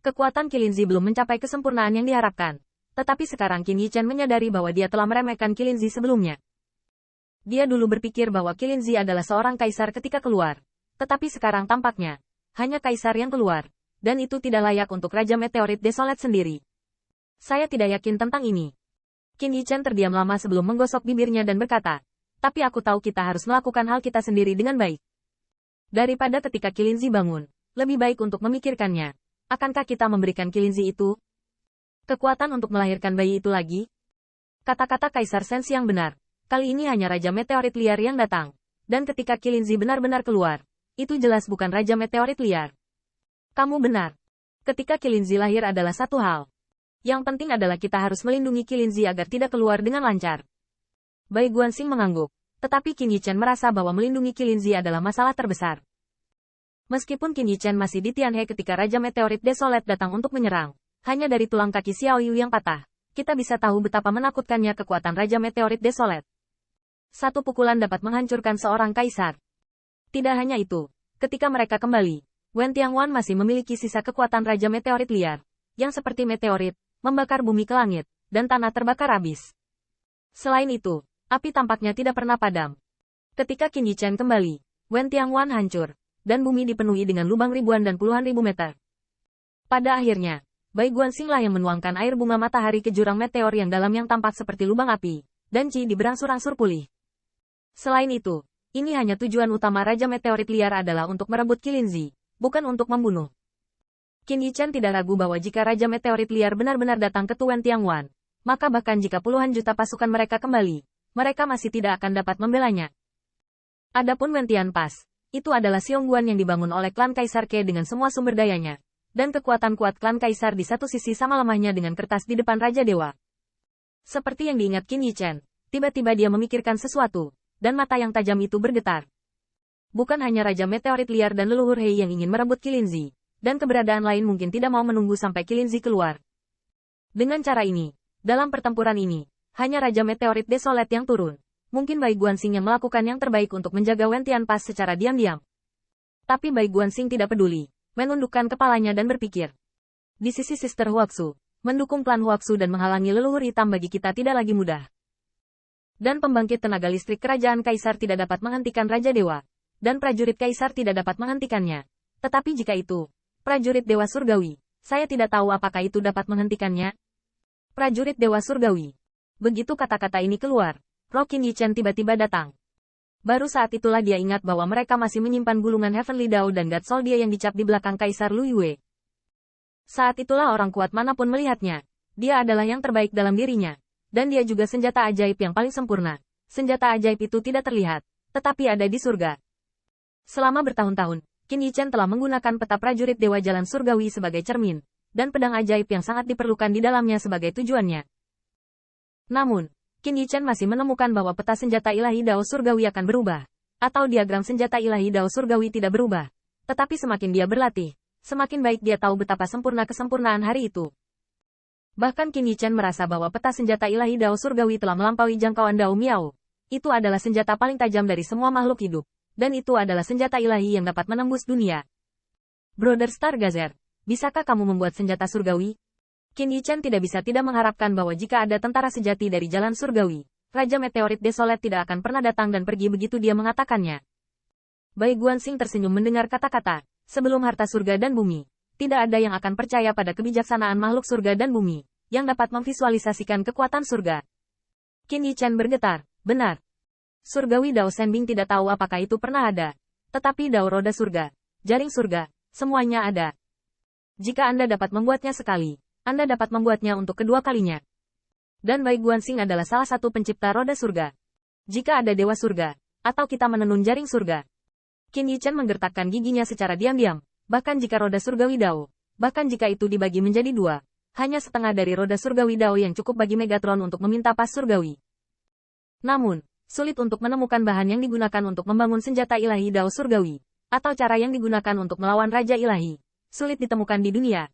Kekuatan Qilinzi belum mencapai kesempurnaan yang diharapkan. Tetapi sekarang Qin Yichen menyadari bahwa dia telah meremehkan Qilinzi sebelumnya. Dia dulu berpikir bahwa Qilinzi adalah seorang kaisar ketika keluar. Tetapi sekarang tampaknya, hanya kaisar yang keluar. Dan itu tidak layak untuk Raja Meteorit Desolate sendiri. Saya tidak yakin tentang ini. Qin Yichen terdiam lama sebelum menggosok bibirnya dan berkata, tapi aku tahu kita harus melakukan hal kita sendiri dengan baik. Daripada ketika Qilinzi bangun, lebih baik untuk memikirkannya. Akankah kita memberikan Qilinzi itu kekuatan untuk melahirkan bayi itu lagi? Kata-kata Kaisar Sensi yang benar. Kali ini hanya Raja Meteorit liar yang datang. Dan ketika Qilinzi benar-benar keluar, itu jelas bukan Raja Meteorit liar. Kamu benar. Ketika Qilinzi lahir adalah satu hal. Yang penting adalah kita harus melindungi Qilinzi agar tidak keluar dengan lancar. Bai Guanxing mengangguk. Tetapi Qin Yichen merasa bahwa melindungi Qilinzi adalah masalah terbesar. Meskipun Qin Yichen masih di Tianhe ketika Raja Meteorit Desolate datang untuk menyerang, hanya dari tulang kaki Xiao Yu yang patah, kita bisa tahu betapa menakutkannya kekuatan Raja Meteorit Desolate. Satu pukulan dapat menghancurkan seorang kaisar. Tidak hanya itu, ketika mereka kembali, Wen Tianguan masih memiliki sisa kekuatan Raja Meteorit liar, yang seperti meteorit, membakar bumi ke langit, dan tanah terbakar habis. Selain itu, api tampaknya tidak pernah padam. Ketika Qin Yichen kembali, Wen Tianguan hancur. Dan bumi dipenuhi dengan lubang ribuan dan puluhan ribu meter. Pada akhirnya, Bai Guanxing lah yang menuangkan air bunga matahari ke jurang meteor yang dalam yang tampak seperti lubang api, dan Qi berangsur-angsur pulih. Selain itu, ini hanya tujuan utama Raja Meteorit liar adalah untuk merebut Qilinzi, bukan untuk membunuh. Qin Yichen tidak ragu bahwa jika Raja Meteorit liar benar-benar datang ke Tuan Tianguan, maka bahkan jika puluhan juta pasukan mereka kembali, mereka masih tidak akan dapat membelanya. Adapun Wen Tianpas, itu adalah Xiongguan yang dibangun oleh klan Kaisar Ke dengan semua sumber dayanya. Dan kekuatan kuat klan Kaisar di satu sisi sama lemahnya dengan kertas di depan Raja Dewa. Seperti yang diingat Qin Yichen, tiba-tiba dia memikirkan sesuatu, dan mata yang tajam itu bergetar. Bukan hanya Raja Meteorit liar dan leluhur Hei yang ingin merebut Qilinzi, dan keberadaan lain mungkin tidak mau menunggu sampai Qilinzi keluar. Dengan cara ini, dalam pertempuran ini, hanya Raja Meteorit Desolate yang turun. Mungkin Bai Guanxing yang melakukan yang terbaik untuk menjaga Wen Tianpas secara diam-diam. Tapi Bai Guanxing tidak peduli, menundukkan kepalanya dan berpikir. Di sisi Sister Huaxu, mendukung klan Huaxu dan menghalangi leluhur hitam bagi kita tidak lagi mudah. Dan pembangkit tenaga listrik kerajaan Kaisar tidak dapat menghentikan Raja Dewa. Dan prajurit Kaisar tidak dapat menghentikannya. Tetapi jika itu, prajurit Dewa Surgawi, saya tidak tahu apakah itu dapat menghentikannya. Prajurit Dewa Surgawi. Begitu kata-kata ini keluar, roh Qin Yichen tiba-tiba datang. Baru saat itulah dia ingat bahwa mereka masih menyimpan gulungan Heavenly Dao dan God Soul dia yang dicap di belakang Kaisar Lu Yue. Saat itulah orang kuat manapun melihatnya. Dia adalah yang terbaik dalam dirinya. Dan dia juga senjata ajaib yang paling sempurna. Senjata ajaib itu tidak terlihat, tetapi ada di surga. Selama bertahun-tahun, Qin Yichen telah menggunakan peta prajurit Dewa Jalan Surgawi sebagai cermin, dan pedang ajaib yang sangat diperlukan di dalamnya sebagai tujuannya. Namun, Qin Yichen masih menemukan bahwa peta senjata ilahi Dao Surgawi akan berubah, atau diagram senjata ilahi Dao Surgawi tidak berubah. Tetapi semakin dia berlatih, semakin baik dia tahu betapa sempurna kesempurnaan hari itu. Bahkan Qin Yichen merasa bahwa peta senjata ilahi Dao Surgawi telah melampaui jangkauan Dao Miao. Itu adalah senjata paling tajam dari semua makhluk hidup, dan itu adalah senjata ilahi yang dapat menembus dunia. Brother Stargazer, bisakah kamu membuat senjata surgawi? Qin Yichen tidak bisa tidak mengharapkan bahwa jika ada tentara sejati dari Jalan Surgawi, Raja Meteorit Desolate tidak akan pernah datang dan pergi begitu dia mengatakannya. Bai Guanxing tersenyum mendengar kata-kata, sebelum harta surga dan bumi, tidak ada yang akan percaya pada kebijaksanaan makhluk surga dan bumi, yang dapat memvisualisasikan kekuatan surga. Qin Yichen bergetar, benar. Surgawi Dao Shenbing tidak tahu apakah itu pernah ada. Tetapi Dao Roda Surga, Jaring Surga, semuanya ada. Jika Anda dapat membuatnya sekali, Anda dapat membuatnya untuk kedua kalinya. Dan Bai Guanxing adalah salah satu pencipta roda surga. Jika ada dewa surga, atau kita menenun jaring surga. Qin Yichen menggertakkan giginya secara diam-diam, bahkan jika roda surgawi Dao, bahkan jika itu dibagi menjadi dua, hanya setengah dari roda surgawi Dao yang cukup bagi Megatron untuk meminta pas surgawi. Namun, sulit untuk menemukan bahan yang digunakan untuk membangun senjata ilahi Dao surgawi, atau cara yang digunakan untuk melawan Raja Ilahi, sulit ditemukan di dunia.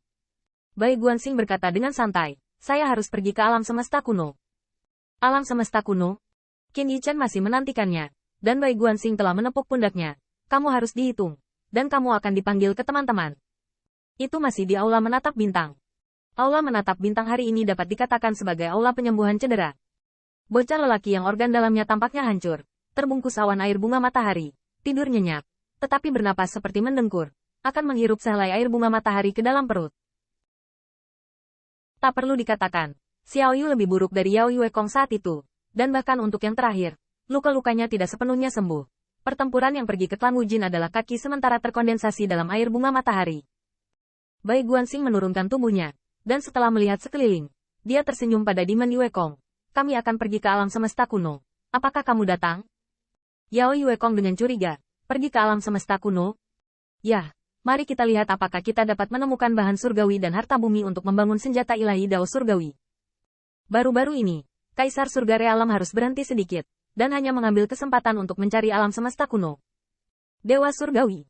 Bai Guanxing berkata dengan santai, saya harus pergi ke alam semesta kuno. Alam semesta kuno? Qin Yichen masih menantikannya, dan Bai Guanxing telah menepuk pundaknya. Kamu harus dihitung, dan kamu akan dipanggil ke teman-teman. Itu masih di aula menatap bintang. Aula menatap bintang hari ini dapat dikatakan sebagai aula penyembuhan cedera. Bocah lelaki yang organ dalamnya tampaknya hancur, terbungkus awan air bunga matahari, tidur nyenyak, tetapi bernapas seperti mendengkur, akan menghirup sehelai air bunga matahari ke dalam perut. Tak perlu dikatakan, Xiao Yu lebih buruk dari Yao Yue Kong saat itu, dan bahkan untuk yang terakhir, luka-lukanya tidak sepenuhnya sembuh. Pertempuran yang pergi ke Klan Wujin adalah kaki sementara terkondensasi dalam air bunga matahari. Bai Guanxing menurunkan tubuhnya, dan setelah melihat sekeliling, dia tersenyum pada Demon Yue Kong. Kami akan pergi ke alam semesta kuno. Apakah kamu datang? Yao Yue Kong dengan curiga. Pergi ke alam semesta kuno? Yah, mari kita lihat apakah kita dapat menemukan bahan surgawi dan harta bumi untuk membangun senjata ilahi Dao surgawi. Baru-baru ini, Kaisar Surga Realem harus berhenti sedikit, dan hanya mengambil kesempatan untuk mencari alam semesta kuno. Dewa Surgawi.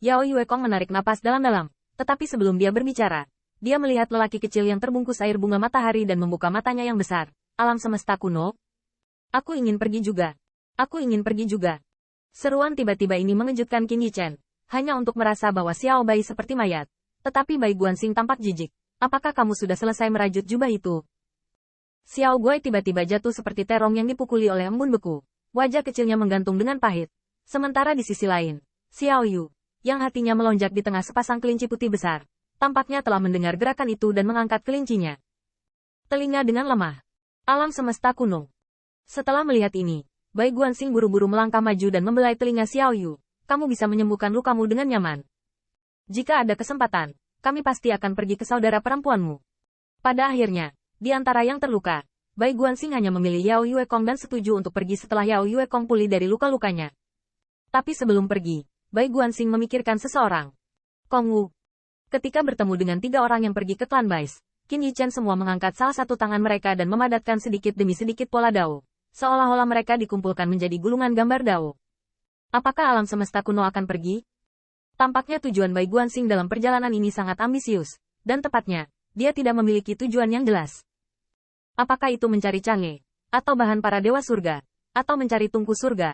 Yao Yue Kong menarik napas dalam-dalam, tetapi sebelum dia berbicara, dia melihat lelaki kecil yang terbungkus air bunga matahari dan membuka matanya yang besar. Alam semesta kuno? Aku ingin pergi juga. Aku ingin pergi juga. Seruan tiba-tiba ini mengejutkan Qin Yichen, hanya untuk merasa bahwa Xiao Bai seperti mayat. Tetapi Bai Guanxing tampak jijik. Apakah kamu sudah selesai merajut jubah itu? Xiao Guai tiba-tiba jatuh seperti terong yang dipukuli oleh embun beku. Wajah kecilnya menggantung dengan pahit. Sementara di sisi lain, Xiao Yu, yang hatinya melonjak di tengah sepasang kelinci putih besar, tampaknya telah mendengar gerakan itu dan mengangkat kelincinya. Telinga dengan lemah. Alam semesta kuno. Setelah melihat ini, Bai Guanxing buru-buru melangkah maju dan membelai telinga Xiao Yu. Kamu bisa menyembuhkan lukamu dengan nyaman. Jika ada kesempatan, kami pasti akan pergi ke saudara perempuanmu. Pada akhirnya, di antara yang terluka, Bai Guanxing hanya memilih Yao Yue Kong dan setuju untuk pergi setelah Yao Yue Kong pulih dari luka-lukanya. Tapi sebelum pergi, Bai Guanxing memikirkan seseorang. Kong Wu. Ketika bertemu dengan 3 orang yang pergi ke klan Bais, Qin Yichen semua mengangkat salah satu tangan mereka dan memadatkan sedikit demi sedikit pola Dao, seolah-olah mereka dikumpulkan menjadi gulungan gambar Dao. Apakah alam semesta kuno akan pergi? Tampaknya tujuan Bai Guanxing dalam perjalanan ini sangat ambisius, dan tepatnya, dia tidak memiliki tujuan yang jelas. Apakah itu mencari Chang'e, atau bahan para dewa surga, atau mencari tungku surga,